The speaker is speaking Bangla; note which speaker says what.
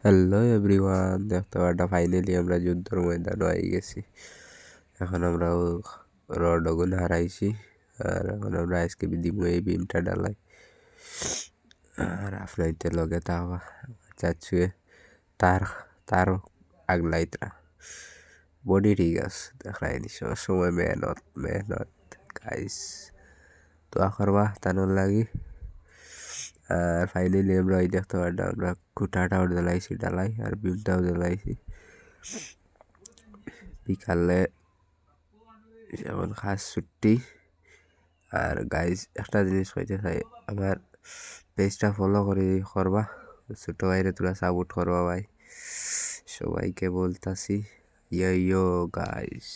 Speaker 1: হ্যালো এভরিওয়ান, দেখতে পাটা ফাইনালি আমরা যুদ্ধর ময়দান হয়ে গেছি। এখন আমরা রড ওগুন হারাইছি। আর এখন আমরা আজকে দিব এই বিমটা ডালাই। আর আপনাইতে লগে তা চাচ্ছুয়ে তার তার আগলাইতরা বডি ঠিক আছে দেখাইনি সময় মেহনত মেহনত গাইস দোয়া করবা তানোর লাগি। আর ফাইনালি আমরা ওই দেখতে পারলাম আমরা খুঁটাটাও জ্বালাইছি ডালাই আর বিমটাও জ্বালাইছি। বিকালে যেমন খাস ছুটি। আর গাইজ একটা জিনিস কইতে চাই, আমার পেজটা ফলো করে করবা, ছোটো ভাইরে তোরা সাপোর্ট করবা ভাই, সবাইকে বলতাছি ইয়ো ইয়ো গাইজ।